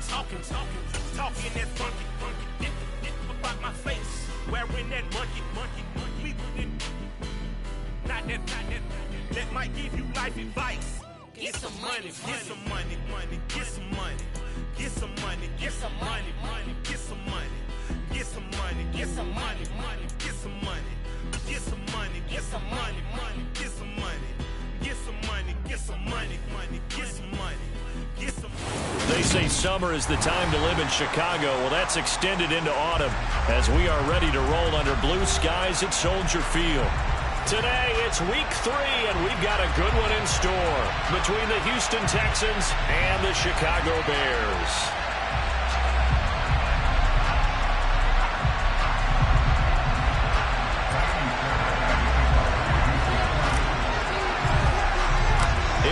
talking that funky, about my face, wearing that monkey, not that, that might give you life advice. Get some money, get some money, get some money, get some money, get some money, get some money, get some money, get some money, get some money, get some money, get some money, get some money, get some money, get some money, get some money. They say summer is the time to live in Chicago. Well, that's extended into autumn as we are ready to roll under blue skies at Soldier Field. Today, it's week 3, and we've got a good one in store between the Houston Texans and the Chicago Bears.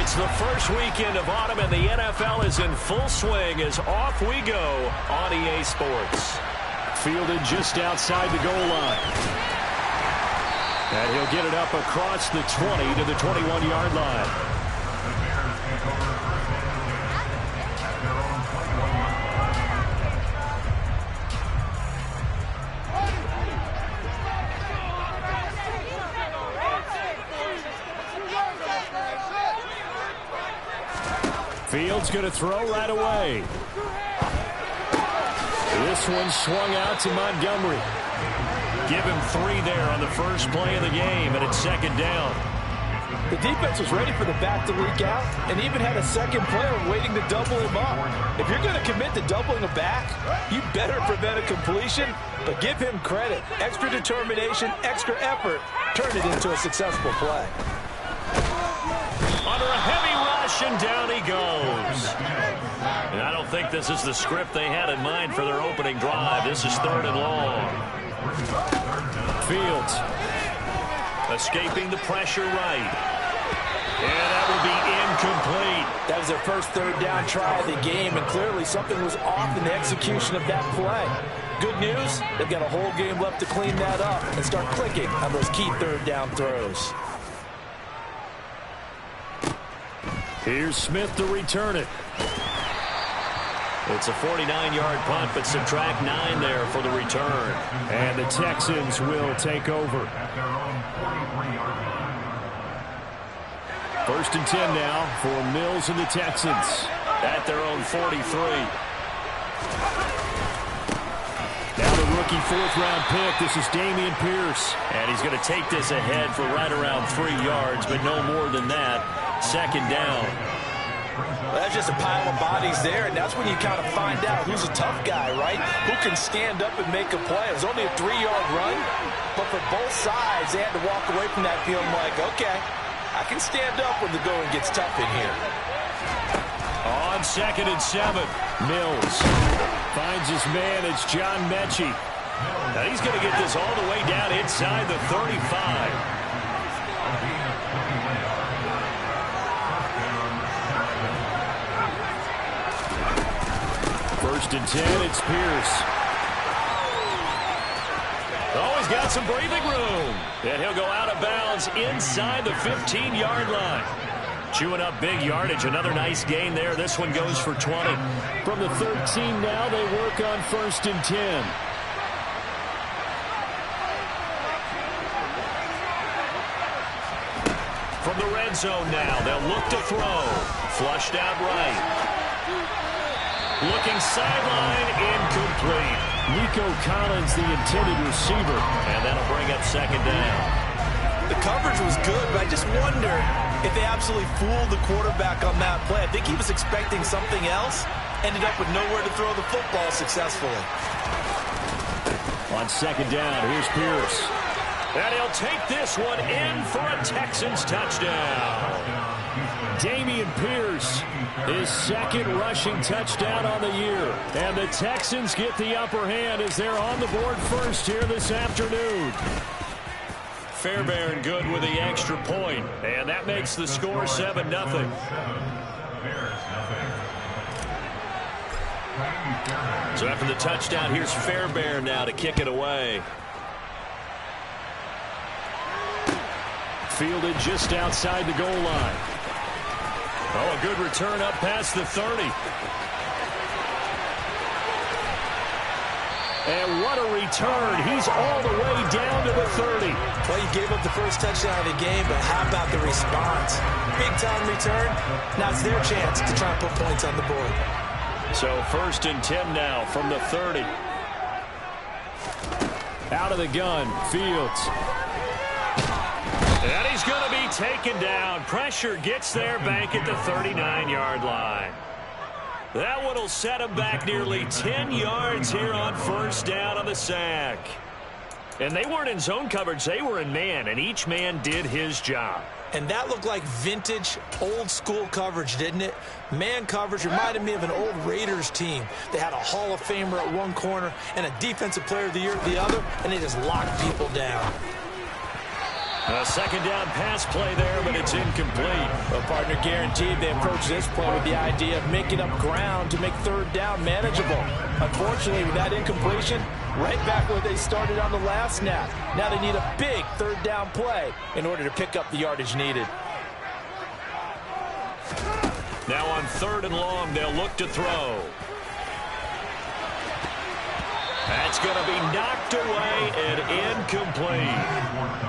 It's the first weekend of autumn, and the NFL is in full swing as off we go on EA Sports. Fielded just outside the goal line. And he'll get it up across the 20 to the 21-yard line. Fields going to throw right away. This one swung out to Montgomery. Give him 3 there on the first play of the game, and it's second down. The defense was ready for the back to leak out and even had a second player waiting to double him up. If you're going to commit to doubling a back, you better prevent a completion, but give him credit. Extra determination, extra effort, turn it into a successful play. Under a heavy rush, and down he goes. And I don't think this is the script they had in mind for their opening drive. This is 3rd and long. Fields escaping the pressure right. And that will be incomplete. That was their first 3rd down try of the game, and clearly something was off in the execution of that play. Good news, they've got a whole game left to clean that up and start clicking on those key 3rd down throws. Here's Smith to return it. It's a 49-yard punt, but subtract 9 there for the return. And the Texans will take over. 1st and 10 now for Mills and the Texans at their own 43. Now the rookie 4th-round pick. This is Dameon Pierce. And he's going to take this ahead for right around 3 yards, but no more than that. 2nd down. Well, that's just a pile of bodies there, and that's when you kind of find out who's a tough guy, right? Who can stand up and make a play. It was only a 3-yard run, but for both sides, they had to walk away from that feeling like, okay, I can stand up when the going gets tough in here. On 2nd and 7, Mills finds his man. It's John Mechie. Now he's going to get this all the way down inside the 35. 1st and 10, it's Pierce. Oh, he's got some breathing room. And he'll go out of bounds inside the 15-yard line. Chewing up big yardage. Another nice gain there. This one goes for 20. From the 13 now, they work on 1st and 10. From the red zone now, they'll look to throw. Flushed out right. Looking sideline, incomplete. Nico Collins, the intended receiver. And that'll bring up 2nd down. The coverage was good, but I just wonder if they absolutely fooled the quarterback on that play. I think he was expecting something else. Ended up with nowhere to throw the football successfully. On 2nd down, here's Pierce. And he'll take this one in for a Texans touchdown. Dameon Pierce, his 2nd rushing touchdown on the year. And the Texans get the upper hand as they're on the board first here this afternoon. Fairbairn good with the extra point. And that makes the score 7-0. So after the touchdown, here's Fairbairn now to kick it away. Fielded just outside the goal line. Oh, a good return up past the 30. And what a return. He's all the way down to the 30. Well, he gave up the first touchdown of the game, but how about the response? Big-time return. Now it's their chance to try and put points on the board. So 1st and 10 now from the 30. Out of the gun, Fields. And he's going to be taken down. Pressure gets there back at the 39-yard line. That one will set him back nearly 10 yards here on 1st down on the sack. And they weren't in zone coverage. They were in man, and each man did his job. And that looked like vintage, old-school coverage, didn't it? Man coverage reminded me of an old Raiders team. They had a Hall of Famer at one corner and a Defensive Player of the Year at the other, and they just locked people down. A 2nd down pass play there, but it's incomplete. Well, partner, guaranteed they approach this play with the idea of making up ground to make 3rd down manageable. Unfortunately, with that incompletion, right back where they started on the last snap. Now they need a big 3rd down play in order to pick up the yardage needed. Now on 3rd and long, they'll look to throw. That's going to be knocked away and incomplete.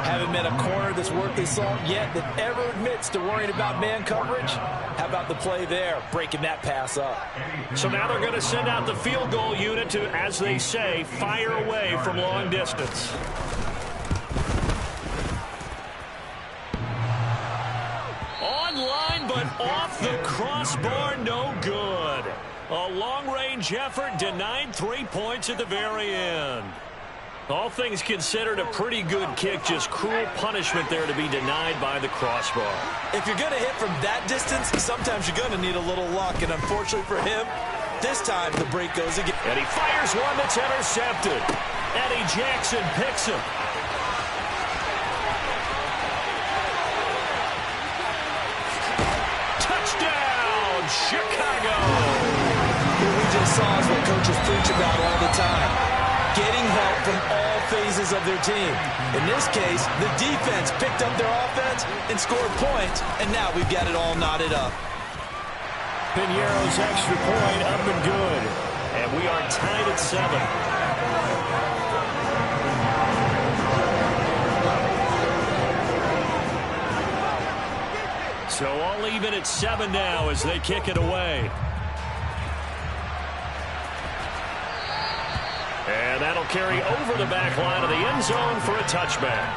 Haven't met a corner that's worth his salt yet that ever admits to worrying about man coverage. How about the play there, breaking that pass up? So now they're going to send out the field goal unit to, as they say, fire away from long distance. Online, but off the crossbar, no good. A long-range effort denied 3 points at the very end. All things considered, a pretty good kick, just cruel punishment there to be denied by the crossbar. If you're going to hit from that distance, sometimes you're going to need a little luck, and unfortunately for him, this time the break goes again. And he fires one that's intercepted. Eddie Jackson picks him. Touchdown, Chicago! What we just saw is what coaches preach about all the time. Getting help from all phases of their team. In this case, the defense picked up their offense and scored points, and now we've got it all knotted up. Piñeiro's extra point up and good. And we are tied at 7. So all even at 7 now as they kick it away. And that'll carry over the back line of the end zone for a touchback.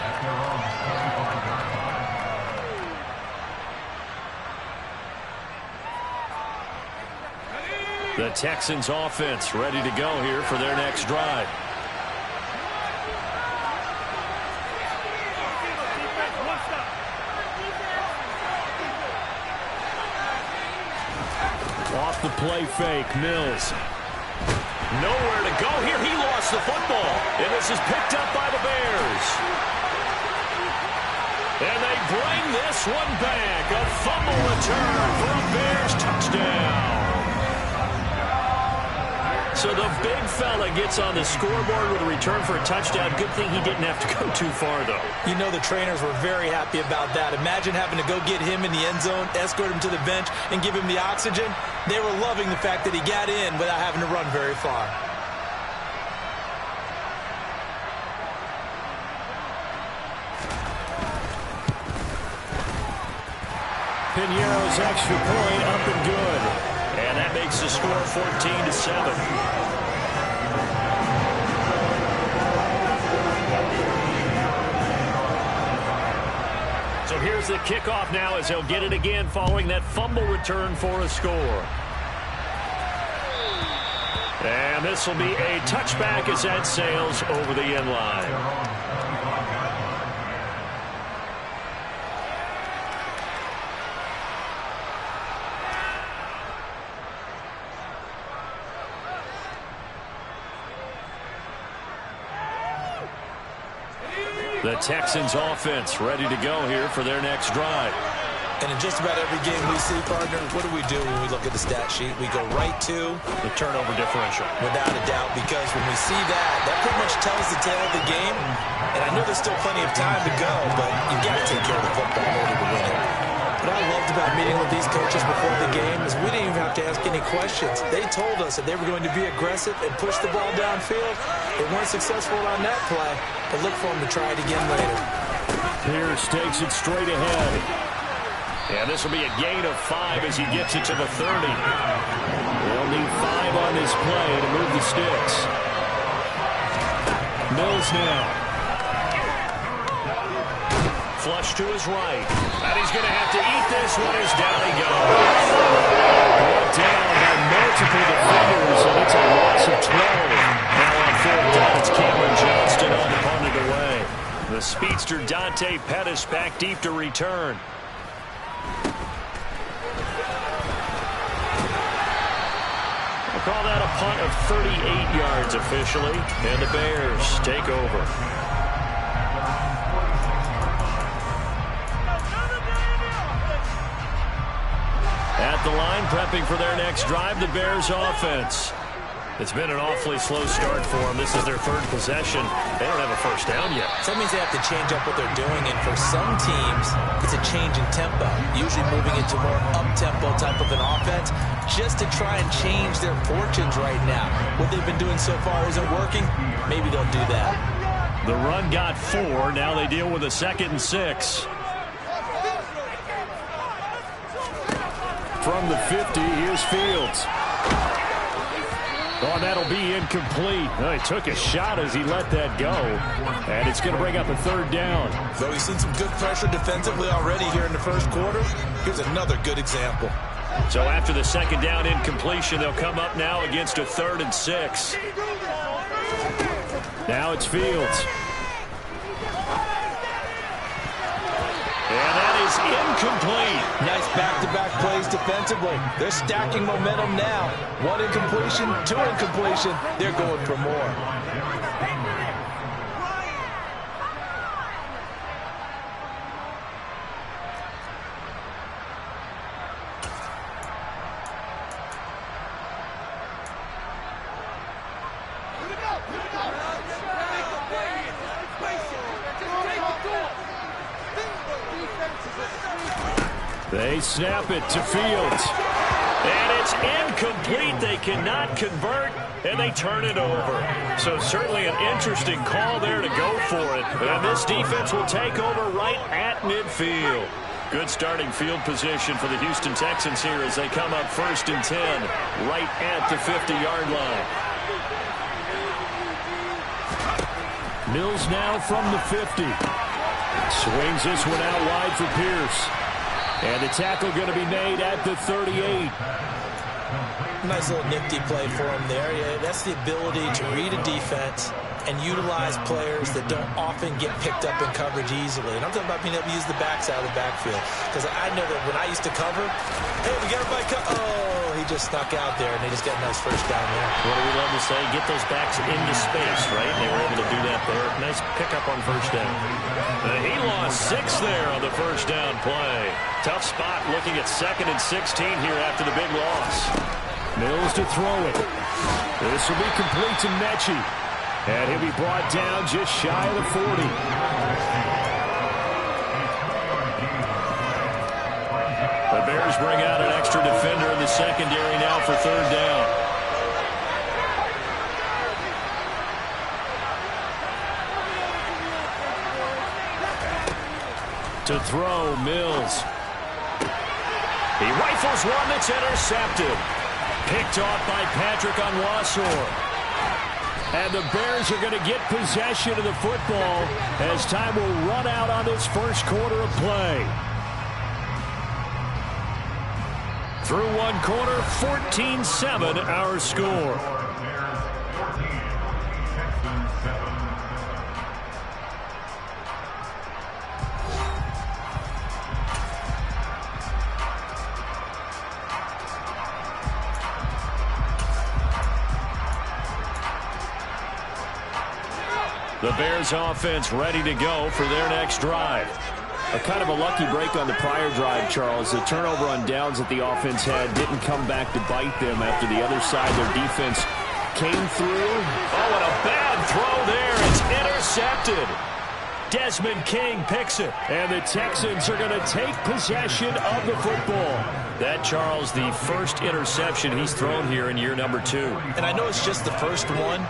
The Texans offense ready to go here for their next drive. Off the play fake, Mills. Nowhere to go here. He lost the football. And this is picked up by the Bears. And they bring this one back. A fumble return for a Bears touchdown. So the big fella gets on the scoreboard with a return for a touchdown. Good thing he didn't have to go too far, though. You know the trainers were very happy about that. Imagine having to go get him in the end zone, escort him to the bench, and give him the oxygen. They were loving the fact that he got in without having to run very far. Piñeiro's extra point up and good. And that makes the score 14-7. So here's the kickoff now as they'll get it again following that fumble return for a score. And this will be a touchback as that sails over the end line. The Texans offense ready to go here for their next drive. And in just about every game we see, partner, what do we do when we look at the stat sheet? We go right to the turnover differential. Without a doubt, because when we see that, that pretty much tells the tale of the game. And I know there's still plenty of time to go, but you've got to take care of the football in order to win it. What I loved about meeting with these coaches before the game is we didn't even have to ask any questions. They told us that they were going to be aggressive and push the ball downfield. They weren't successful on that play, but look for them to try it again later. Pierce takes it straight ahead. And this will be a gain of 5 as he gets it to the 30. They'll need 5 on this play to move the sticks. Mills now. Flush to his right. And he's going to have to eat this one as down he goes. Brought down by multiple defenders, and it's a loss of 12. Now on 4th down, it's Cameron Johnston on the punted away. The speedster Dante Pettis back deep to return. We'll call that a punt of 38 yards officially, and the Bears take over. At the line, prepping for their next drive, the Bears offense. It's been an awfully slow start for them. This is their 3rd possession. They don't have a first down yet. So that means they have to change up what they're doing, and for some teams, it's a change in tempo, usually moving into more up-tempo type of an offense, just to try and change their fortunes right now. What they've been doing so far isn't working. Maybe they'll do that. The run got 4. Now they deal with a 2nd and 6. From the 50, here's Fields. Oh, that'll be incomplete. Oh, he took a shot as he let that go. And it's going to bring up a 3rd down. Though he's seen some good pressure defensively already here in the first quarter, here's another good example. So after the 2nd down incompletion, they'll come up now against a 3rd and 6. Now it's Fields. And that is incomplete. Nice back-to-back plays defensively. They're stacking momentum now. 1 incompletion, 2 incompletion. They're going for more. They snap it to Fields. And it's incomplete. They cannot convert, and they turn it over. So certainly an interesting call there to go for it. And this defense will take over right at midfield. Good starting field position for the Houston Texans here as they come up 1st and 10, right at the 50-yard line. Mills now from the 50. Swings this one out wide for Pierce. And the tackle going to be made at the 38. Nice little nifty play for him there. Yeah, that's the ability to read a defense and utilize players that don't often get picked up in coverage easily. And I'm talking about being able to use the backs out of the backfield. Because I know that when I used to cover, hey, we got everybody oh, he just snuck out there, and they just got a nice first down there. What do we love to say? Get those backs into space, right? And they were able to do that there. Nice pickup on first down. He lost 6 there on the first down play. Tough spot looking at 2nd and 16 here after the big loss. Mills to throw it. This will be complete to Mechie. And he'll be brought down just shy of the 40. The Bears bring out an extra defender in the secondary now for 3rd down. To throw, Mills. He rifles one that's intercepted. Picked off by Patrick Onwuasor. And the Bears are going to get possession of the football as time will run out on this first quarter of play. Through 1 quarter, 14-7 our score. The Bears offense ready to go for their next drive. A kind of a lucky break on the prior drive, Charles. The turnover on downs that the offense had didn't come back to bite them after the other side. Their defense came through. Oh, and a bad throw there. It's intercepted. Desmond King picks it. And the Texans are going to take possession of the football. That, Charles, the first interception he's thrown here in year number 2. And I know it's just the first one,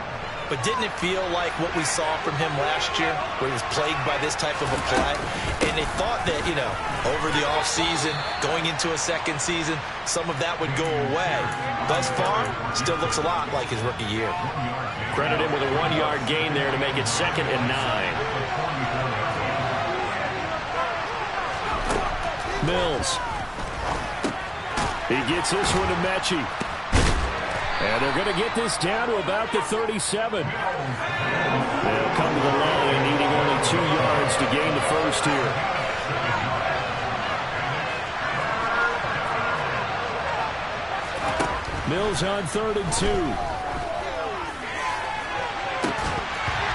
but didn't it feel like what we saw from him last year, where he was plagued by this type of a play? And they thought that, you know, over the offseason, going into a second season, some of that would go away. Thus far, still looks a lot like his rookie year. Credit him with a 1-yard gain there to make it 2nd and 9. Mills. He gets this one to Mechie. And they're going to get this down to about the 37. They'll come to the line, needing only 2 yards to gain the first here. Mills on 3rd and 2.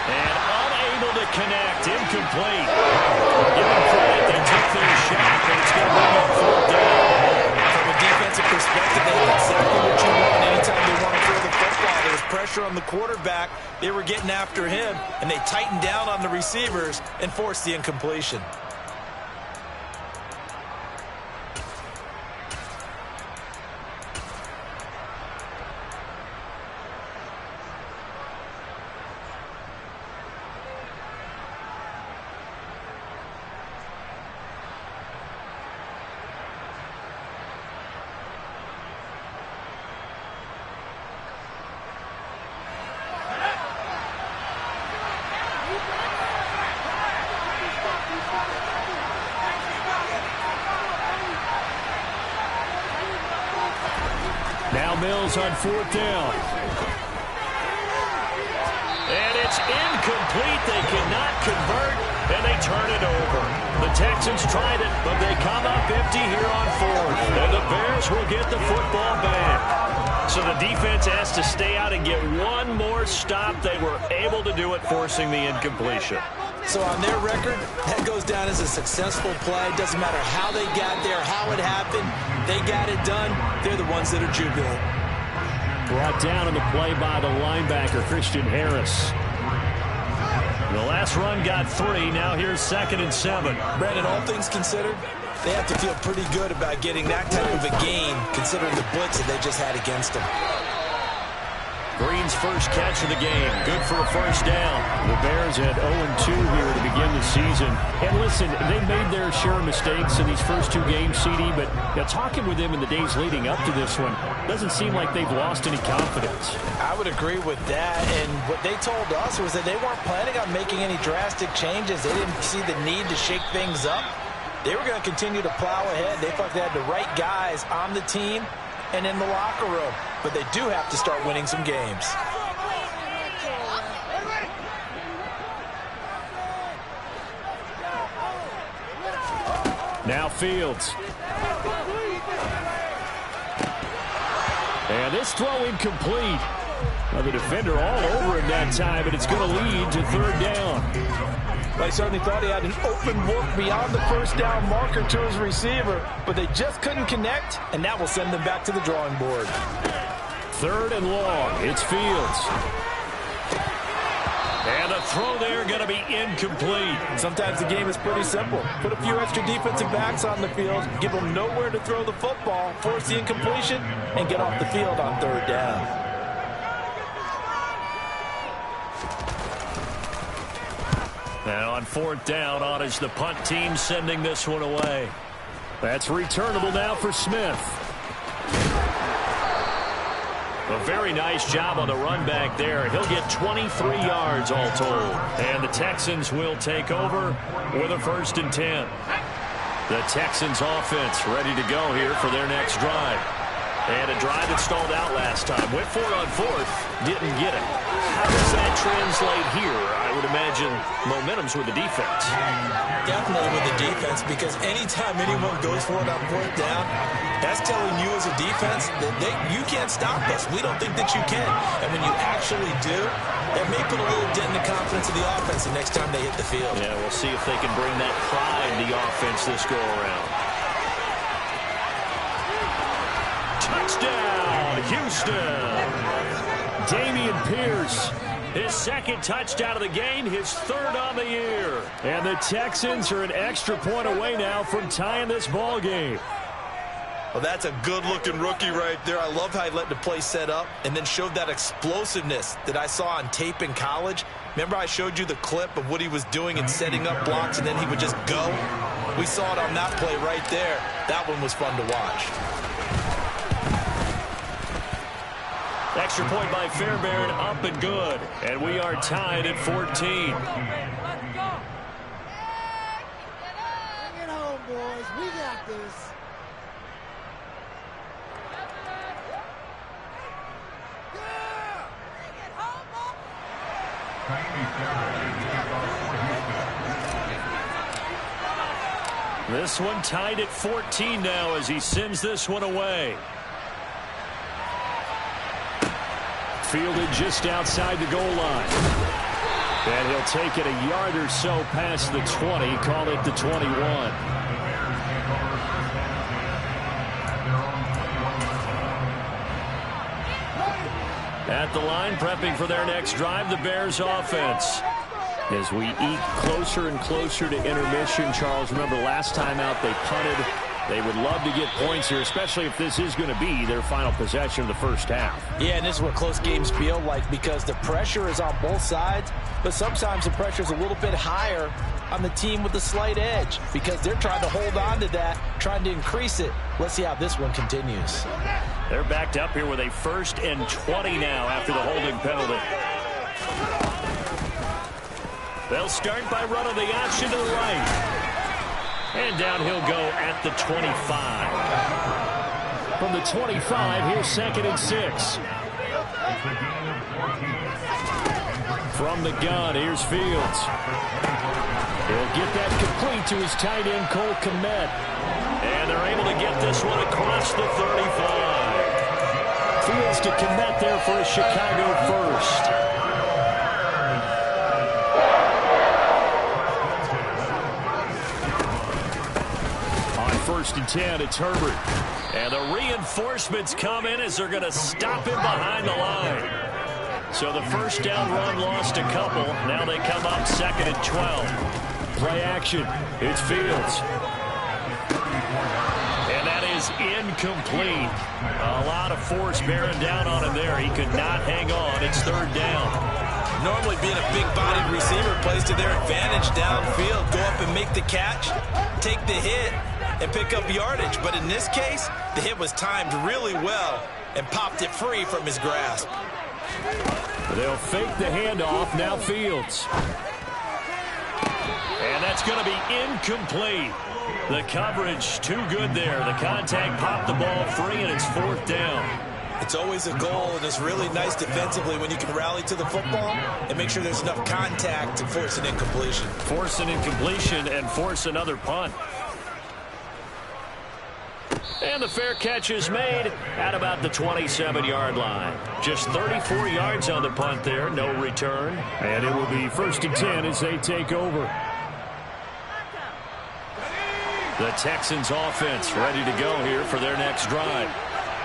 And unable to connect. Incomplete. Give them credit. They took their shot, but it's going to bring up 4th down. From a defensive perspective, they had exactly what you want anytime they want to throw the football. There was pressure on the quarterback. They were getting after him, and they tightened down on the receivers and forced the incompletion. Now Mills on 4th down. And it's incomplete. They cannot convert, and they turn it over. The Texans tried it, but they come up empty here on 4th. And the Bears will get the football back. So the defense has to stay out and get one more stop. They were able to do it, forcing the incompletion. So on their record, that goes down as a successful play. Doesn't matter how they got there, how it happened. They got it done. They're the ones that are jubilant. Brought down on the play by the linebacker, Christian Harris. The last run got 3. Now here's 2nd and 7. Brandon, all things considered, they have to feel pretty good about getting that type of a gain, considering the blitz that they just had against them. Green's first catch of the game. Good for a first down. The Bears had 0-2 here to begin the season. And listen, they made their share of mistakes in these first 2 games, CD, but talking with them in the days leading up to this one, doesn't seem like they've lost any confidence. I would agree with that, and what they told us was that they weren't planning on making any drastic changes. They didn't see the need to shake things up. They were going to continue to plow ahead. They thought they had the right guys on the team and in the locker room, but they do have to start winning some games. Now Fields. And this throw incomplete. Well, the defender all over him that time, but it's going to lead to 3rd down. Well, he certainly thought he had an open look beyond the first down marker to his receiver, but they just couldn't connect, and that will send them back to the drawing board. 3rd and long. It's Fields. And the throw there going to be incomplete. Sometimes the game is pretty simple. Put a few extra defensive backs on the field, give them nowhere to throw the football, force the incompletion, and get off the field on 3rd down. And on 4th down, on is the punt team sending this one away. That's returnable now for Smith. A very nice job on the run back there. He'll get 23 yards all told. And the Texans will take over with a 1st and 10. The Texans offense ready to go here for their next drive. And a drive that stalled out last time. Went for it on 4th, didn't get it. How does that translate here? I would imagine momentum's with the defense. Definitely with the defense, because anytime anyone goes for it on 4th down, that's telling you as a defense that you can't stop us. We don't think that you can. And when you actually do, that may put a little dent in the confidence of the offense the next time they hit the field. Yeah, we'll see if they can bring that pride to the offense this go-around. Touchdown, Houston. Dameon Pierce His second touchdown of the game, his third on the year. And the Texans are an extra point away now from tying this ball game. Well, that's a good-looking rookie right there. I love how he let the play set up and then showed that explosiveness that I saw on tape in college. Remember I showed you the clip of what he was doing and setting up blocks, and then he would just go? We saw it on that play right there. That one was fun to watch. Extra point by Fairbairn, up and good. And we are tied at 14. Let's go. Bring it home, boys. We got this. This one tied at 14 now as he sends this one away. Fielded just outside the goal line. And he'll take it a yard or so past the 20, call it the 21. At the line, prepping for their next drive, the Bears offense. As we eke closer and closer to intermission, Charles, remember last time out they punted. They would love to get points here, especially if this is going to be their final possession of the first half. Yeah, and this is what close games feel like because the pressure is on both sides, but sometimes the pressure is a little bit higher on the team with the slight edge because they're trying to hold on to that, trying to increase it. Let's see how this one continues. They're backed up here with a 1st and 20 now after the holding penalty. They'll start by running the option to the right. And down he'll go at the 25. From the 25, here's 2nd and 6. From the gun, here's Fields. He'll get that complete to his tight end, Cole Kmet. And they're able to get this one across the 35. Fields to Kmet there for a Chicago first. On 1st and 10, it's Herbert. And the reinforcements come in as they're going to stop him behind the line. So the first down run lost a couple. Now they come up 2nd and 12. Play action. It's Fields. And that is incomplete. A lot of force bearing down on him there. He could not hang on. It's 3rd down. Normally being a big-bodied receiver plays to their advantage downfield. Go up and make the catch, take the hit, and pick up yardage. But in this case, the hit was timed really well and popped it free from his grasp. They'll fake the handoff. Now Fields. And that's going to be incomplete. The coverage too good there. The contact popped the ball free, and it's 4th down. It's always a goal, and it's really nice defensively when you can rally to the football and make sure there's enough contact to force an incompletion. Force an incompletion and force another punt. And the fair catch is made at about the 27-yard line. Just 34 yards on the punt there, no return. And it will be 1st and 10 as they take over. The Texans offense ready to go here for their next drive.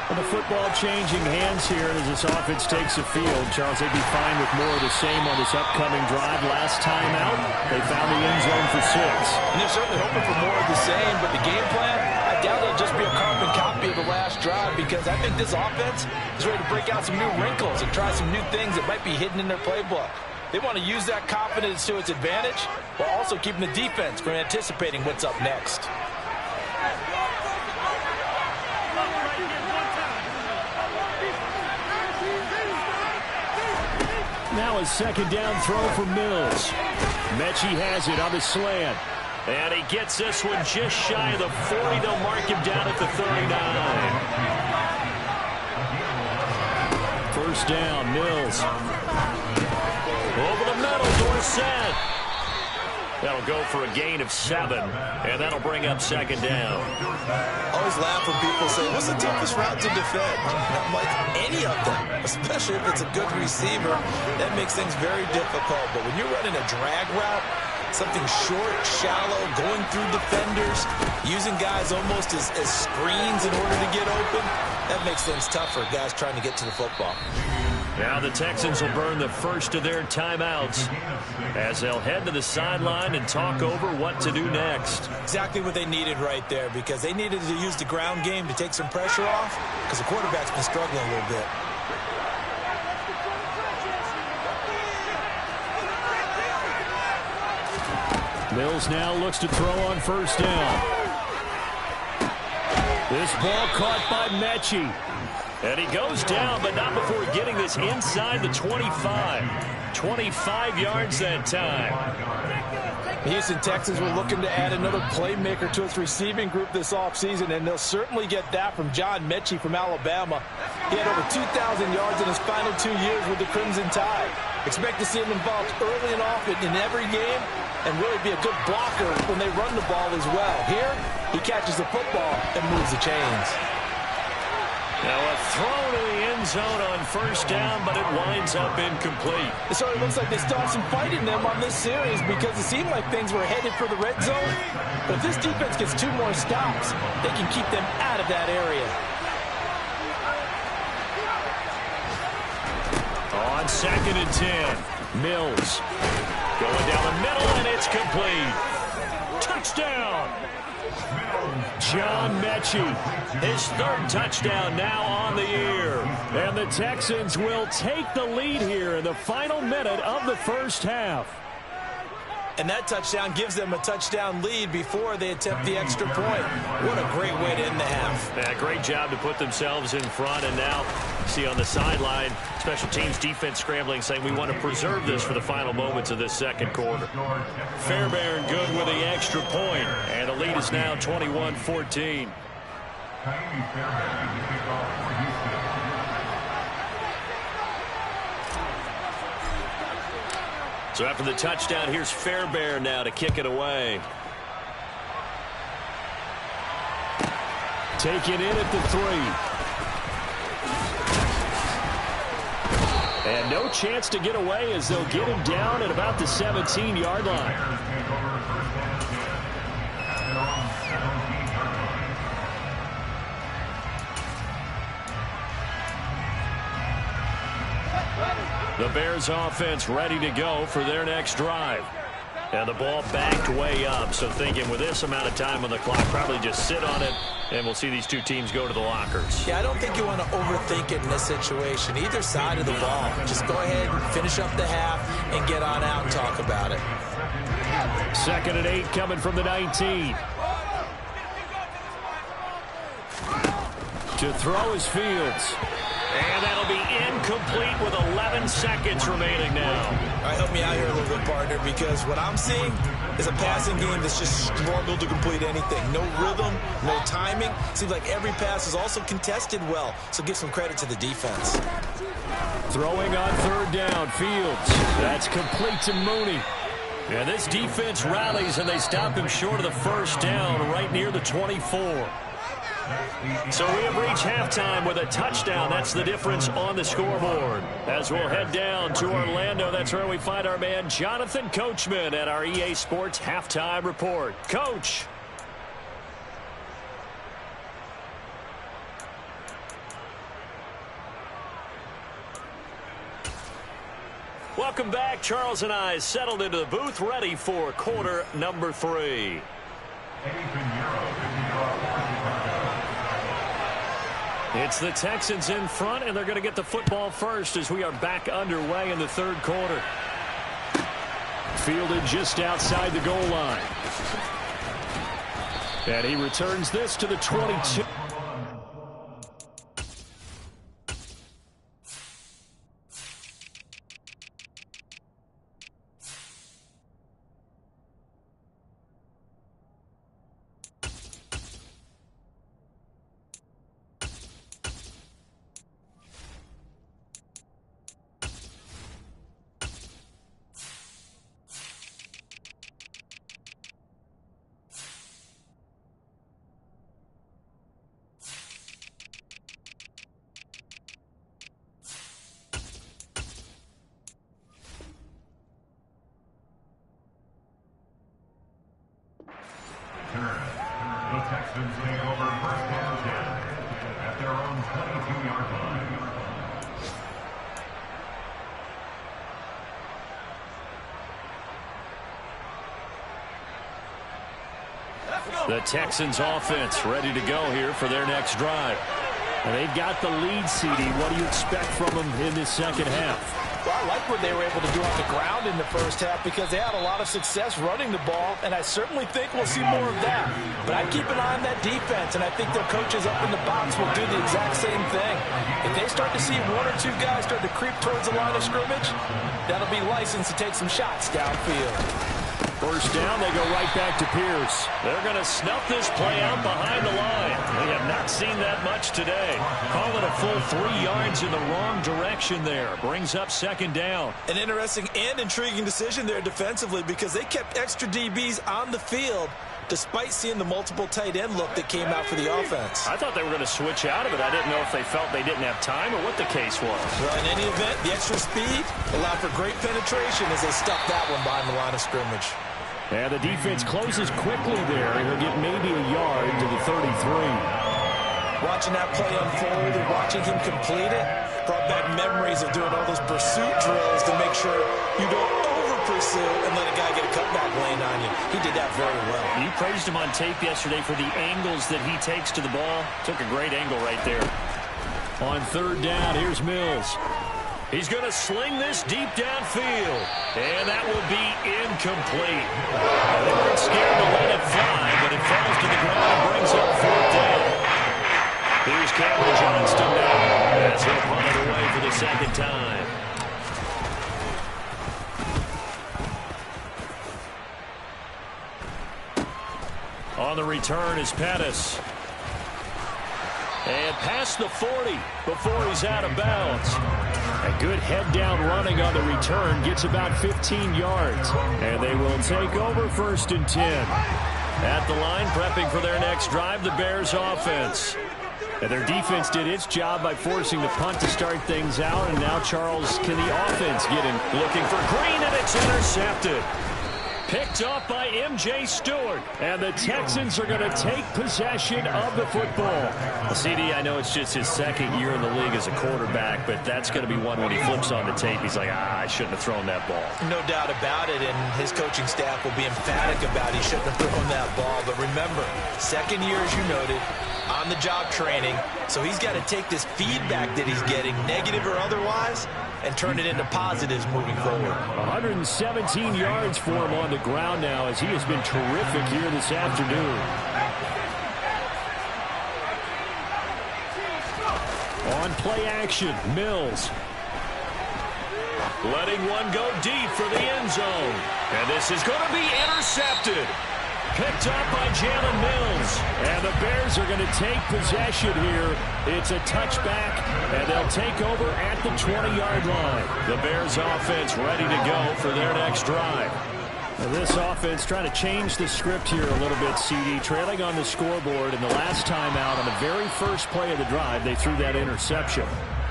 And the football changing hands here as this offense takes the field. Charles, they'd be fine with more of the same on this upcoming drive. Last time out, they found the end zone for 6. And they're certainly hoping for more of the same, but the game plan, I doubt it'll just be a carbon copy of the last drive because I think this offense is ready to break out some new wrinkles and try some new things that might be hidden in their playbook. They want to use that confidence to its advantage while also keeping the defense from anticipating what's up next. Now a 2nd down throw for Mills. Mechie has it on the slant. And he gets this one just shy of the 40. They'll mark him down at the 39. 1st down, Mills. Over the middle, Dorsett. That'll go for a gain of 7, and that'll bring up 2nd down. Always laugh when people say, what's the toughest route to defend? I'm like, any of them, especially if it's a good receiver. That makes things very difficult. But when you're running a drag route, something short, shallow, going through defenders, using guys almost as screens in order to get open, that makes things tougher, guys trying to get to the football. Now the Texans will burn the first of their timeouts as they'll head to the sideline and talk over what to do next. Exactly what they needed right there, because they needed to use the ground game to take some pressure off, because the quarterback's been struggling a little bit. Mills now looks to throw on first down. This ball caught by Mechie. And he goes down, but not before getting this inside the 25. 25 yards that time. The Houston Texans were looking to add another playmaker to its receiving group this offseason, and they'll certainly get that from John Mechie from Alabama. He had over 2,000 yards in his final 2 years with the Crimson Tide. Expect to see him involved early and often in every game, and really be a good blocker when they run the ball as well. Here, he catches the football and moves the chains. Now a throw to the end zone on first down, but it winds up incomplete. It certainly looks like they still have some fight in them on this series, because it seemed like things were headed for the red zone. But if this defense gets 2 more stops, they can keep them out of that area. On 2nd and 10, Mills going down the middle, and it's complete. Touchdown! John Mechie, his 3rd touchdown now on the year. And the Texans will take the lead here in the final minute of the first half. And that touchdown gives them a touchdown lead before they attempt the extra point. What a great way to end the half. Yeah, great job to put themselves in front. And now, see on the sideline, special teams defense scrambling, saying we want to preserve this for the final moments of this second quarter. Fairbairn good with the extra point, and the lead is now 21-14. So after the touchdown, here's Fairbairn now to kick it away. Taken in at the 3. And no chance to get away, as they'll get him down at about the 17-yard line. The Bears offense ready to go for their next drive. And the ball backed way up, so thinking with this amount of time on the clock, probably just sit on it, and we'll see these two teams go to the lockers. Yeah, I don't think you want to overthink it in this situation. Either side of the ball. Just go ahead and finish up the half and get on out and talk about it. 2nd and 8 coming from the 19. To throw is Fields. And that'll be incomplete with 11 seconds remaining now. All right, help me out here a little bit, partner, because what I'm seeing is a passing game that's just struggled to complete anything. No rhythm, no timing. Seems like every pass is also contested well, so give some credit to the defense. Throwing on 3rd down, Fields. That's complete to Mooney. And this defense rallies, and they stop him short of the first down right near the 24. So we have reached halftime with a touchdown. That's the difference on the scoreboard. As we'll head down to Orlando, that's where we find our man Jonathan Coachman at our EA Sports Halftime Report. Coach. Welcome back. Charles and I settled into the booth, ready for quarter number 3. It's the Texans in front, and they're going to get the football first as we are back underway in the 3rd quarter. Fielded just outside the goal line. And he returns this to the 22. The Texans take over 1st and 10 at their own 22-yard line. The Texans offense ready to go here for their next drive. And they've got the lead, CD. What do you expect from them in this second half? Well, I like what they were able to do on the ground in the first half because they had a lot of success running the ball, and I certainly think we'll see more of that. But I'd keep an eye on that defense, and I think their coaches up in the box will do the exact same thing. If they start to see one or two guys start to creep towards the line of scrimmage, that'll be licensed to take some shots downfield. First down, they go right back to Pierce. They're going to snuff this play out behind the line. We have not seen that much today. Call it a full 3 yards in the wrong direction there. Brings up second down. An interesting and intriguing decision there defensively because they kept extra DBs on the field despite seeing the multiple tight end look that came out for the offense. I thought they were going to switch out of it. I didn't know if they felt they didn't have time or what the case was. Well, in any event, the extra speed allowed for great penetration as they stuffed that one behind the line of scrimmage. And the defense closes quickly there. He'll get maybe a yard to the 33. Watching that play unfold and watching him complete it brought back memories of doing all those pursuit drills to make sure you don't over-pursue and let a guy get a cutback lane on you. He did that very well. You praised him on tape yesterday for the angles that he takes to the ball. Took a great angle right there. On third down, here's Mills. He's going to sling this deep downfield. And that will be incomplete. They weren't scared to let it fly, but it falls to the ground and brings up fourth down. Here's Cameron Johnston now as he'll punt it away for the second time. On the return is Pettis. And past the 40 before he's out of bounds. A good head-down running on the return gets about 15 yards. And they will take over 1st and 10. At the line, prepping for their next drive, the Bears offense. And their defense did its job by forcing the punt to start things out. And now, Charles, can the offense get in? Looking for Green, and it's intercepted. Picked up by M.J. Stewart. And the Texans are going to take possession of the football. CD, I know it's just his second year in the league as a quarterback, but that's going to be one when he flips on the tape. He's like, I shouldn't have thrown that ball. No doubt about it, and his coaching staff will be emphatic about he shouldn't have thrown that ball. But remember, second year, as you noted, on-the-job training, so he's got to take this feedback that he's getting, negative or otherwise, and turn it into positives moving forward. 117 yards for him on the ground now as he has been terrific here this afternoon. On play action, Mills. Letting one go deep for the end zone. And this is going to be intercepted. Picked up by Jalen Mills. And the Bears are going to take possession here. It's a touchback, and they'll take over at the 20-yard line. The Bears offense ready to go for their next drive. Now this offense trying to change the script here a little bit, CD. Trailing on the scoreboard, and the last time out on the very first play of the drive, they threw that interception.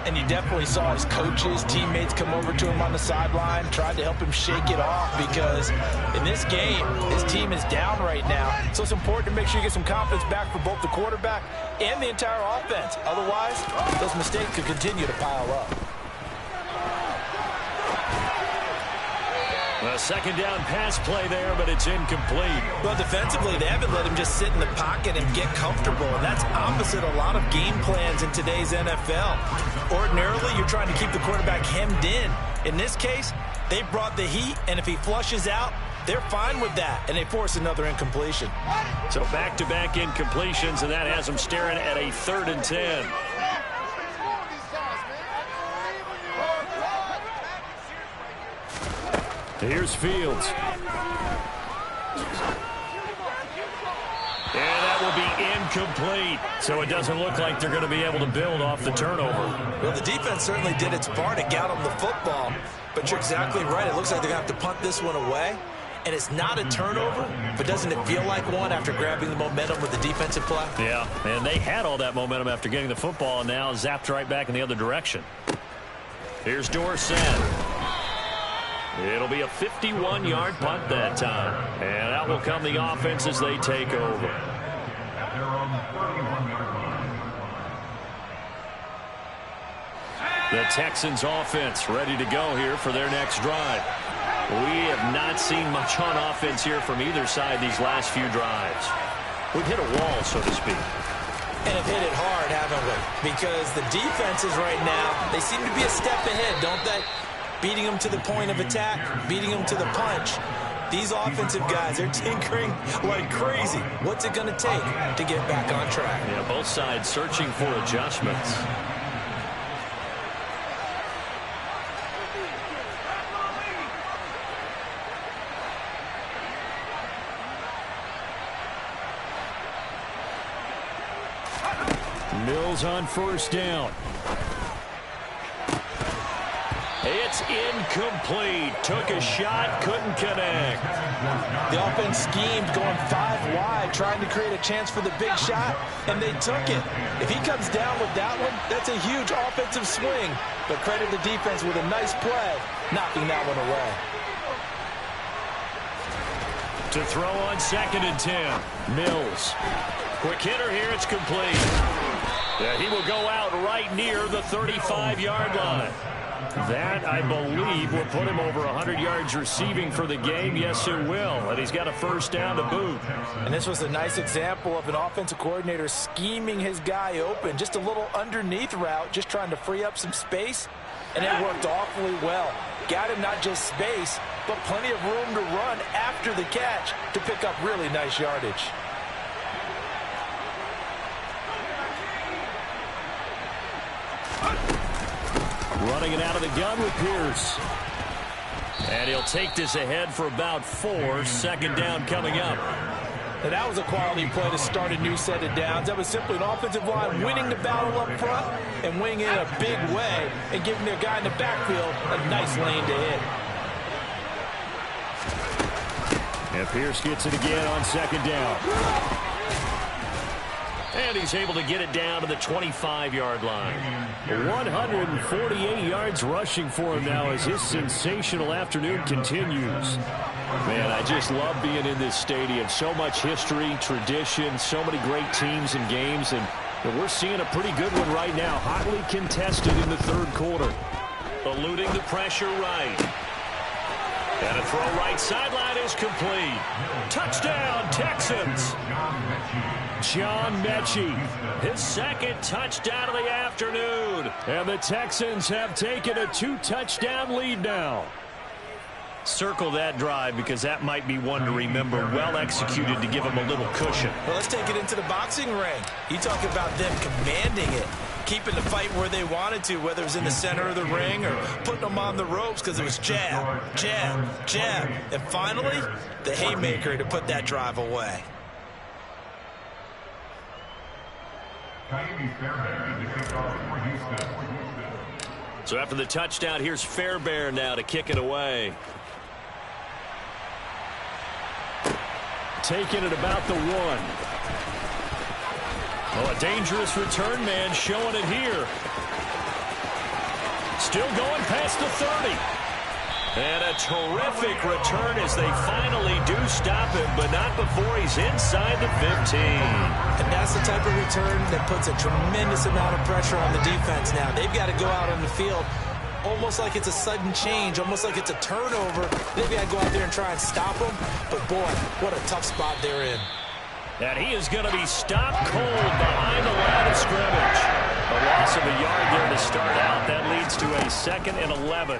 And you definitely saw his coaches, teammates come over to him on the sideline, tried to help him shake it off because in this game, his team is down right now. So it's important to make sure you get some confidence back for both the quarterback and the entire offense. Otherwise, those mistakes could continue to pile up. A second down pass play there, but it's incomplete. Well, defensively, they haven't let him just sit in the pocket and get comfortable, and that's opposite a lot of game plans in today's NFL. Ordinarily, you're trying to keep the quarterback hemmed in. In this case, they brought the heat, and if he flushes out, they're fine with that, and they force another incompletion. So back-to-back incompletions, and that has them staring at a 3rd and 10. Here's Fields. And that will be incomplete. So it doesn't look like they're going to be able to build off the turnover. Well, the defense certainly did its part to get them the football. But you're exactly right. It looks like they're going to have to punt this one away. And it's not a turnover, but doesn't it feel like one after grabbing the momentum with the defensive play? Yeah, and they had all that momentum after getting the football and now zapped right back in the other direction. Here's Dorsett. It'll be a 51-yard punt that time. And out will come the offense as they take over. The Texans offense ready to go here for their next drive. We have not seen much on offense here from either side these last few drives. We've hit a wall, so to speak. And have hit it hard, haven't we? Because the defenses right now, they seem to be a step ahead, don't they? Beating them to the point of attack, beating them to the punch. These offensive guys, they're tinkering like crazy. What's it going to take to get back on track? Yeah, both sides searching for adjustments. Mills on first down. It's incomplete. Took a shot, couldn't connect. The offense schemed, going 5 wide, trying to create a chance for the big shot, and they took it. If he comes down with that one, that's a huge offensive swing. But credit the defense with a nice play, knocking that one away. To throw on 2nd and 10. Mills. Quick hitter here, it's complete. Yeah, he will go out right near the 35-yard line. That, I believe, will put him over 100 yards receiving for the game. Yes, it will. And he's got a first down to boot. And this was a nice example of an offensive coordinator scheming his guy open. Just a little underneath route, just trying to free up some space. And it worked awfully well. Got him not just space, but plenty of room to run after the catch to pick up really nice yardage. Running it out of the gun with Pierce. And he'll take this ahead for about 4. 2nd down coming up. And that was a quality play to start a new set of downs. That was simply an offensive line winning the battle up front and winning in a big way and giving their guy in the backfield a nice lane to hit. And Pierce gets it again on 2nd down. And he's able to get it down to the 25-yard line. 148 yards rushing for him now as his sensational afternoon continues. Man, I just love being in this stadium. So much history, tradition, so many great teams and games. And we're seeing a pretty good one right now. Hotly contested in the 3rd quarter. Eluding the pressure right. And a throw right sideline is complete. Touchdown, Texans. John Mechie, his 2nd touchdown of the afternoon. And the Texans have taken a 2-touchdown lead now. Circle that drive because that might be one to remember. Well executed to give them a little cushion. Well, let's take it into the boxing ring. You talk about them commanding it, keeping the fight where they wanted to, whether it was in the center of the ring or putting them on the ropes because it was jab, jab, jab. And finally, the haymaker to put that drive away. So after the touchdown, here's Fairbairn now to kick it away. Taking it about the 1. Oh, a dangerous return man showing it here. Still going past the 30. And a terrific return as they finally do stop him, but not before he's inside the 15. And that's the type of return that puts a tremendous amount of pressure on the defense now. They've got to go out on the field almost like it's a sudden change, almost like it's a turnover. They've got to go out there and try and stop them. But, boy, what a tough spot they're in. And he is going to be stopped cold behind the line of scrimmage. A loss of a yard there to start out. That leads to a 2nd and 11.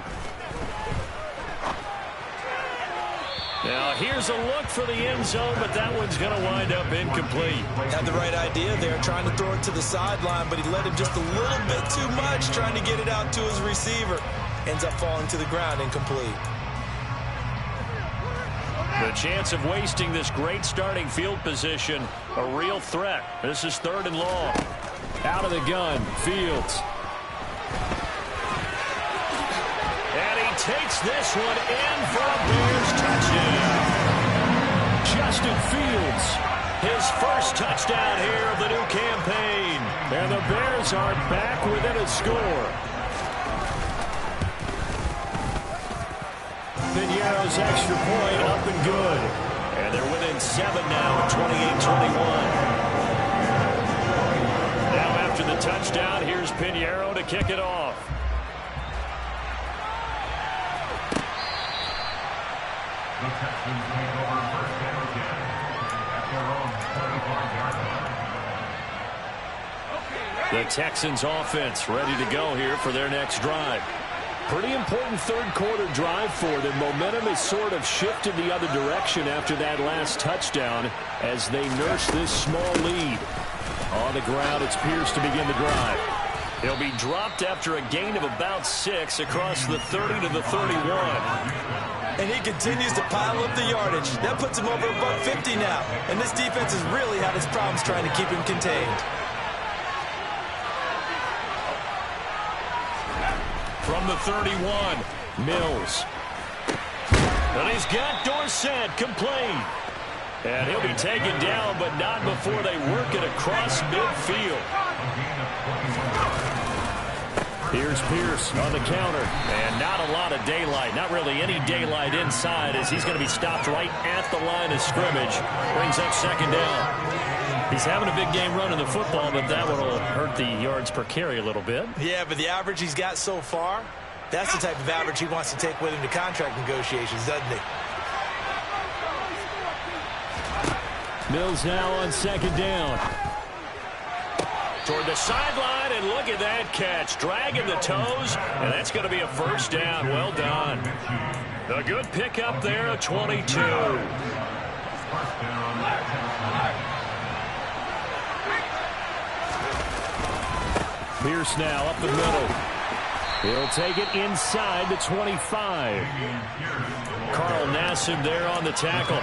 Now, here's a look for the end zone, but that one's going to wind up incomplete. Had the right idea there, trying to throw it to the sideline, but he let him just a little bit too much, trying to get it out to his receiver. Ends up falling to the ground, incomplete. The chance of wasting this great starting field position, a real threat. This is 3rd and long. Out of the gun, Fields. And he takes this one in for a Bears touchdown. Justin Fields, his first touchdown here of the new campaign. And the Bears are back within a score. Piñeiro's extra point up and good. And they're within 7 now, 28-21. Now after the touchdown, here's Piñeiro to kick it off. The Texans take over 1st and 10 at their own The Texans offense ready to go here for their next drive. Pretty important third quarter drive for them. Momentum has sort of shifted the other direction after that last touchdown as they nurse this small lead. On the ground, it's Pierce to begin the drive. He'll be dropped after a gain of about 6 across the 30 to the 31. And he continues to pile up the yardage. That puts him over about 50 now. And this defense has really had its problems trying to keep him contained. From the 31, Mills. And he's got Dorsett complete. And he'll be taken down, but not before they work it across midfield. Here's Pierce on the counter. And not a lot of daylight, not really any daylight inside, as he's going to be stopped right at the line of scrimmage. Brings up second down. He's having a big game running the football, but that one will hurt the yards per carry a little bit. Yeah, but the average he's got so far, that's the type of average he wants to take with him to contract negotiations, doesn't he? Mills now on second down. Toward the sideline, and look at that catch. Dragging the toes, and that's going to be a first down. Well done. A good pickup there at 22. Pierce now up the middle. He'll take it inside the 25. Carl Nassib there on the tackle.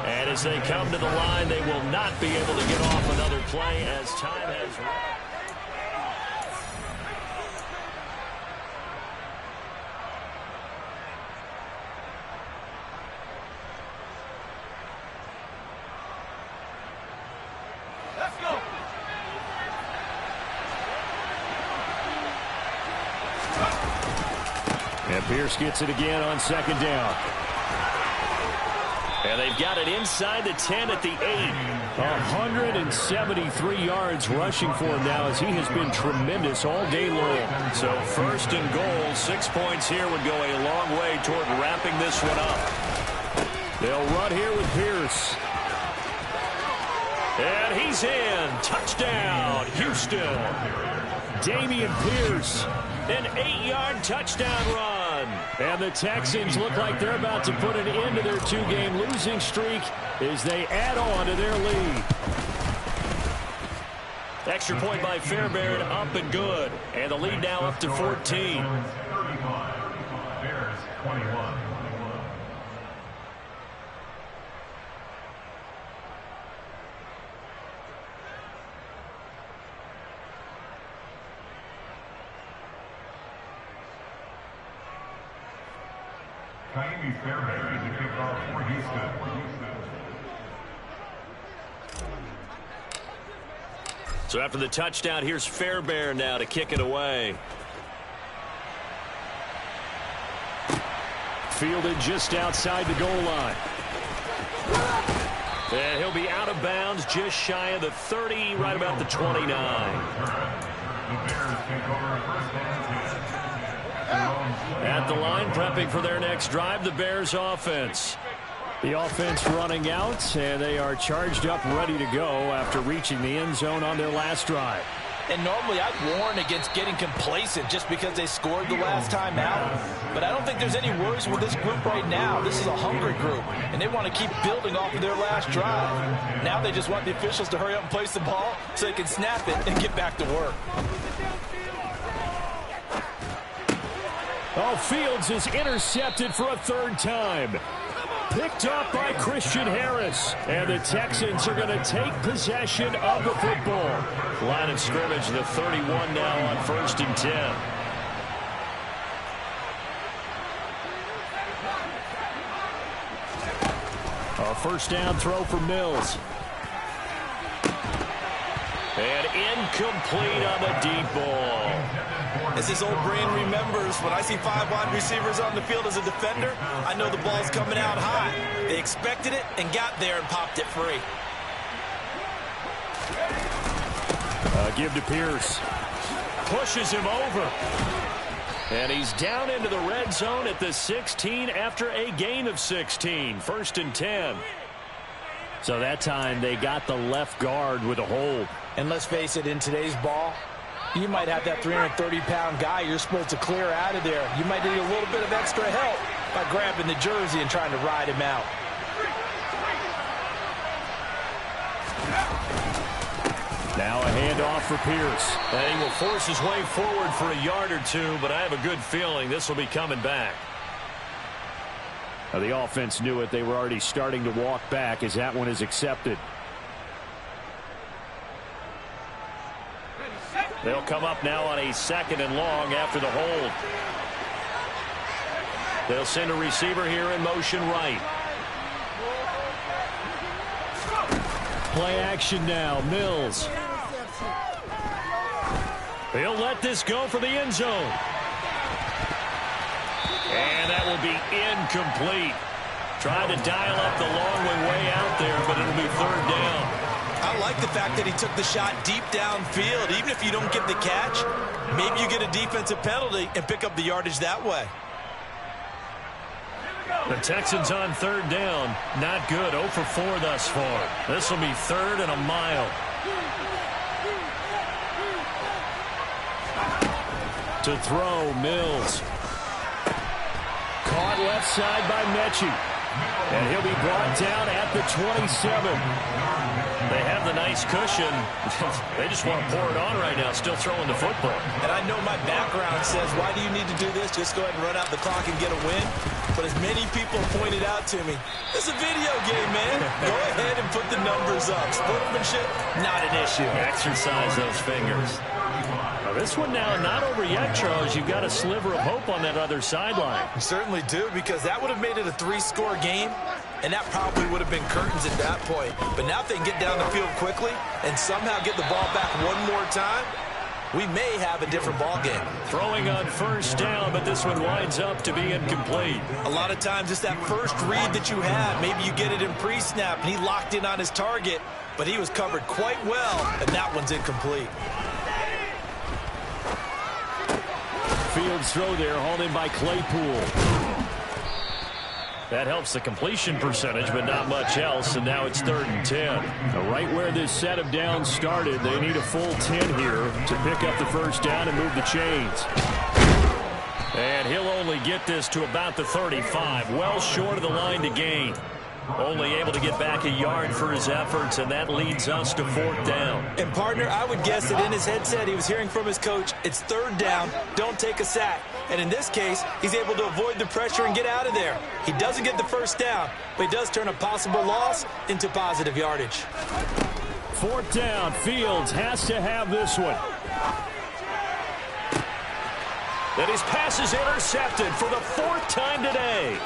And as they come to the line, they will not be able to get off another play as time has run. Let's go. And Pierce gets it again on second down. And they've got it inside the 10 at the 8. 173 yards rushing for him now as he has been tremendous all day long. So first and goal, 6 points here would go a long way toward wrapping this one up. They'll run here with Pierce. And he's in. Touchdown, Houston. Damian Pierce. An 8-yard touchdown run. And the Texans look like they're about to put an end to their 2-game losing streak as they add on to their lead. Extra point by Fairbairn, up and good. And the lead now up to 14. Bears 21. Kaimi Fairbairn to kick off for Houston. So after the touchdown, here's Fairbairn now to kick it away. Fielded just outside the goal line. And he'll be out of bounds just shy of the 30, right about the 29. The Bears take over first and 10. At the line, prepping for their next drive, the Bears offense. The offense running out, and they are charged up, ready to go after reaching the end zone on their last drive. And normally I'd warn against getting complacent just because they scored the last time out. But I don't think there's any worries with this group right now. This is a hungry group, and they want to keep building off of their last drive. Now they just want the officials to hurry up and place the ball so they can snap it and get back to work. Oh, Fields is intercepted for a third time. Picked up by Christian Harris. And the Texans are going to take possession of the football. Line of scrimmage, the 31 now on first and 10. A first down throw for Mills. And incomplete on the deep ball. As his old brain remembers, when I see 5 wide receivers on the field as a defender, I know the ball's coming out high. They expected it and got there and popped it free. Give to Pierce. Pushes him over. And he's down into the red zone at the 16 after a gain of 16. 1st and 10. So that time they got the left guard with a hold. And let's face it, in today's ball, you might have that 330-pound guy you're supposed to clear out of there. You might need a little bit of extra help by grabbing the jersey and trying to ride him out. Now a handoff for Pierce. And he will force his way forward for a yard or two, but I have a good feeling this will be coming back. Now the offense knew it. They were already starting to walk back as that one is accepted. They'll come up now on a 2nd and long after the hold. They'll send a receiver here in motion right. Play action now. Mills. He'll let this go for the end zone. And that will be incomplete. Trying to dial up the long way out there, but it'll be 3rd down. I like the fact that he took the shot deep downfield. Even if you don't get the catch, maybe you get a defensive penalty and pick up the yardage that way. The Texans on 3rd down. Not good. 0 for 4 thus far. This will be 3rd and a mile. To throw, Mills. Caught left side by Mechie. And he'll be brought down at the 27. They have the nice cushion. They just want to pour it on right now, still throwing the football. And I know my background says, why do you need to do this? Just go ahead and run out the clock and get a win. But as many people pointed out to me, it's a video game, man. Go ahead and put the numbers up. Sportsmanship, not an issue. Exercise those fingers. Now this one now not over yet, Charles. You've got a sliver of hope on that other sideline. You certainly do, because that would have made it a 3-score game, and that probably would have been curtains at that point. But now if they can get down the field quickly and somehow get the ball back one more time, we may have a different ball game. Throwing on 1st down, but this one winds up to be incomplete. A lot of times it's that first read that you have. Maybe you get it in pre-snap, and he locked in on his target, but he was covered quite well, and that one's incomplete. Fields throw there, hauled in by Claypool. That helps the completion percentage, but not much else, and now it's 3rd and 10. Now right where this set of downs started, they need a full 10 here to pick up the 1st down and move the chains. And he'll only get this to about the 35, well short of the line to gain. Only able to get back a yard for his efforts, and that leads us to 4th down. And, partner, I would guess that in his headset he was hearing from his coach, it's 3rd down, don't take a sack. And in this case, he's able to avoid the pressure and get out of there. He doesn't get the 1st down, but he does turn a possible loss into positive yardage. 4th down, Fields has to have this one. Then his pass is intercepted for the 4th time today.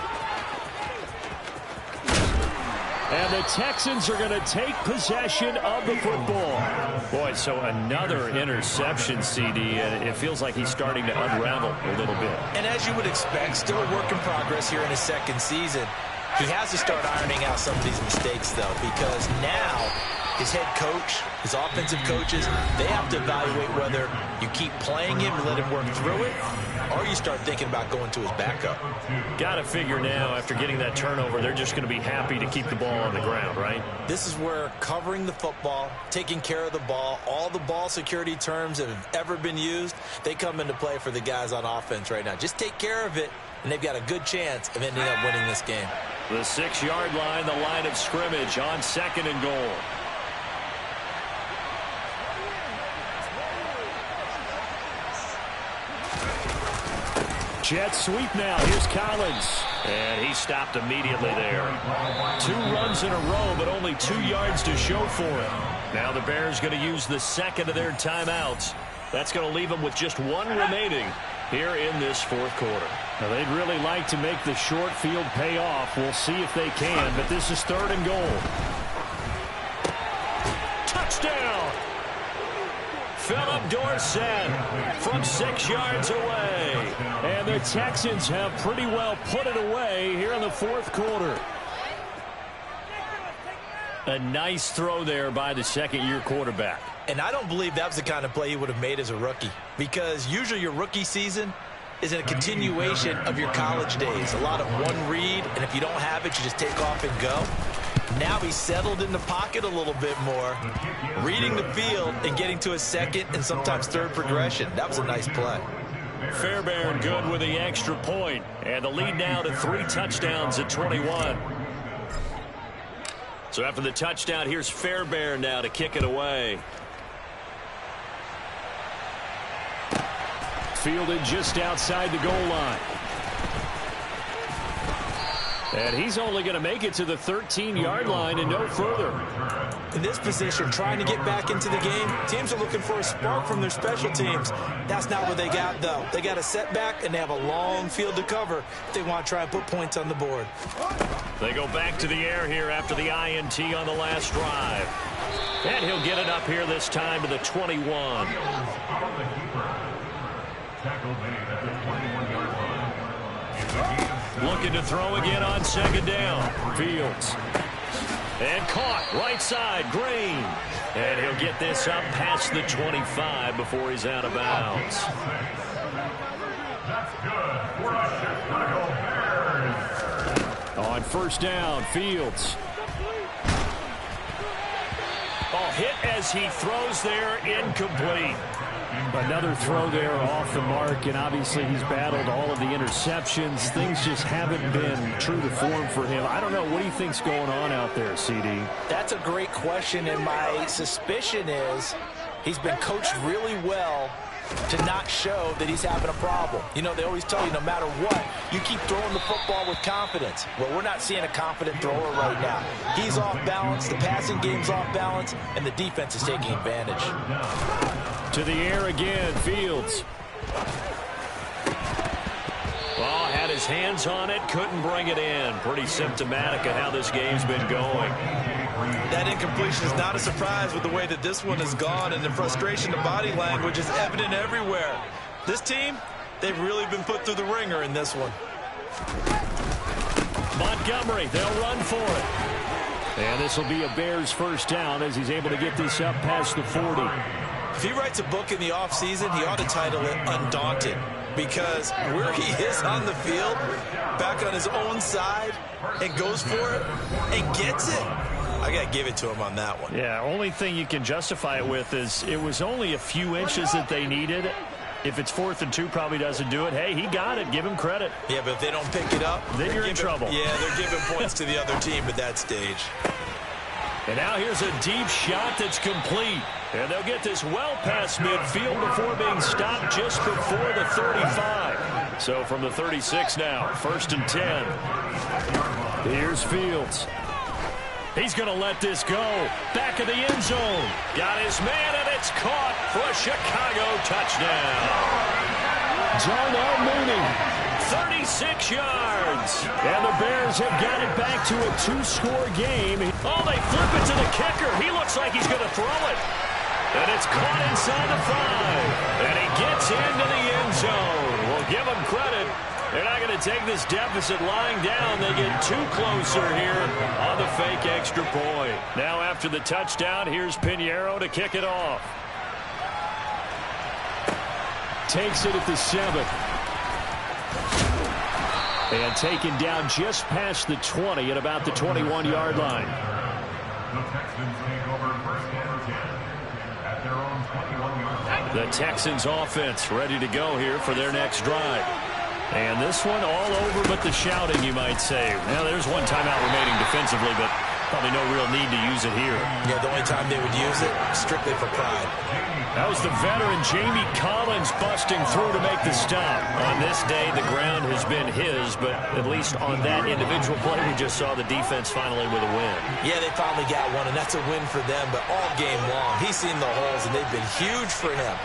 And the Texans are going to take possession of the football. Boy, so another interception, CD, and it feels like he's starting to unravel a little bit. And as you would expect, still a work in progress here in his 2nd season. He has to start ironing out some of these mistakes, though, because now his head coach, his offensive coaches, they have to evaluate whether you keep playing him and let him work through it, or you start thinking about going to his backup. Got to figure now, after getting that turnover, they're just going to be happy to keep the ball on the ground, right? This is where covering the football, taking care of the ball, all the ball security terms that have ever been used, they come into play for the guys on offense right now. Just take care of it, and they've got a good chance of ending up winning this game. The 6-yard line, the line of scrimmage on 2nd and goal. Jet sweep now. Here's Collins. And he stopped immediately there. 2 runs in a row, but only 2 yards to show for it. Now the Bears going to use the 2nd of their timeouts. That's going to leave them with just 1 remaining here in this 4th quarter. Now they'd really like to make the short field pay off. We'll see if they can, but this is 3rd and goal. Touchdown! Philip Dorsett from 6 yards away. And the Texans have pretty well put it away here in the 4th quarter. A nice throw there by the 2nd-year quarterback. And I don't believe that was the kind of play he would have made as a rookie, because usually your rookie season, is a continuation of your college days. A lot of one read, and if you don't have it, you just take off and go. Now he's settled in the pocket a little bit more, reading the field and getting to a second and sometimes third progression. That was a nice play. Fairbairn good with the extra point, and the lead now to 3 touchdowns at 21. So after the touchdown, here's Fairbairn now to kick it away. Fielded just outside the goal line. And he's only going to make it to the 13-yard line and no further. In this position, trying to get back into the game, teams are looking for a spark from their special teams. That's not what they got, though. They got a setback, and they have a long field to cover if they want to try and put points on the board. They go back to the air here after the INT on the last drive. And he'll get it up here this time to the 21. Looking to throw again on second down. Fields. And caught right side, Green. And he'll get this up past the 25 before he's out of bounds. On first down, Fields. Oh, hit as he throws there, incomplete. Another throw there off the mark, and obviously he's battled all of the interceptions. Things just haven't been true to form for him. I don't know. What do you think's going on out there, CD? That's a great question, and my suspicion is he's been coached really well to not show that he's having a problem. You know, they always tell you no matter what, you keep throwing the football with confidence. Well, we're not seeing a confident thrower right now. He's off balance, the passing game's off balance, and the defense is taking advantage. To the air again, Fields. Well, had his hands on it, couldn't bring it in. Pretty symptomatic of how this game's been going. That incompletion is not a surprise with the way that this one has gone, and the frustration, the body language is evident everywhere. This team, they've really been put through the ringer in this one. Montgomery, they'll run for it. And this will be a Bears first down as he's able to get this up past the 40. If he writes a book in the offseason, he ought to title it Undaunted, because where he is on the field, back on his own side, and goes for it, and gets it, I got to give it to him on that one. Yeah, only thing you can justify it with is it was only a few inches that they needed. If it's 4th and 2, probably doesn't do it. Hey, he got it. Give him credit. Yeah, but if they don't pick it up, then you're in trouble. Yeah, they're giving points to the other team at that stage. And now here's a deep shot that's complete. And they'll get this well past midfield before being stopped just before the 35. So from the 36 now, 1st and 10. Here's Fields. He's going to let this go. Back of the end zone. Got his man, and it's caught for a Chicago touchdown. Darnell Mooney. 36 yards. And the Bears have got it back to a 2-score game. Oh, they flip it to the kicker. He looks like he's going to throw it. And it's caught inside the 5. And he gets into the end zone. We'll give him credit. They're not going to take this deficit lying down. They get too closer here on the fake extra point. Now after the touchdown, here's Pinheiro to kick it off. Takes it at the 7. And taken down just past the 20 at about the 21-yard line. The Texans offense ready to go here for their next drive. And this one all over but the shouting, you might say. Now, there's one timeout remaining defensively, but probably no real need to use it here. Yeah, the only time they would use it, strictly for pride. That was the veteran Jamie Collins busting through to make the stop. On this day, the ground has been his, but at least on that individual play, we just saw the defense finally with a win. Yeah, they finally got one, and that's a win for them, but all game long, he's seen the holes, and they've been huge for him.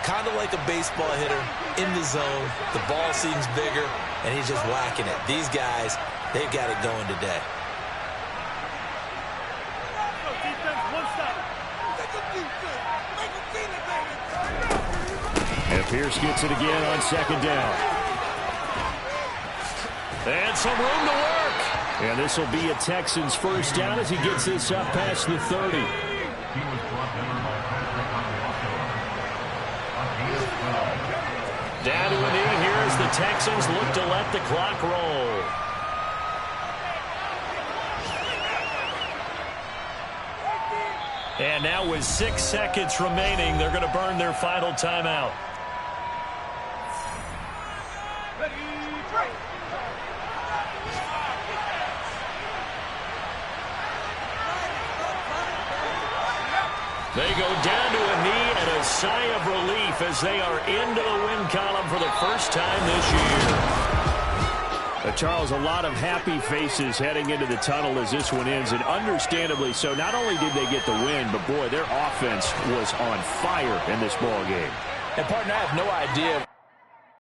Kind of like a baseball hitter in the zone. The ball seems bigger, and he's just whacking it. These guys, they've got it going today. And Pierce gets it again on second down. And some room to work. And this will be a Texans first down as he gets this up past the 30. Down to a knee here as the Texans look to let the clock roll. And now with 6 seconds remaining, they're going to burn their final timeout. They go down to a knee and a sigh of relief as they are into the win column for the first time this year. Charles, a lot of happy faces heading into the tunnel as this one ends, and understandably so. Not only did they get the win, but boy, their offense was on fire in this ball game. And partner, I have no idea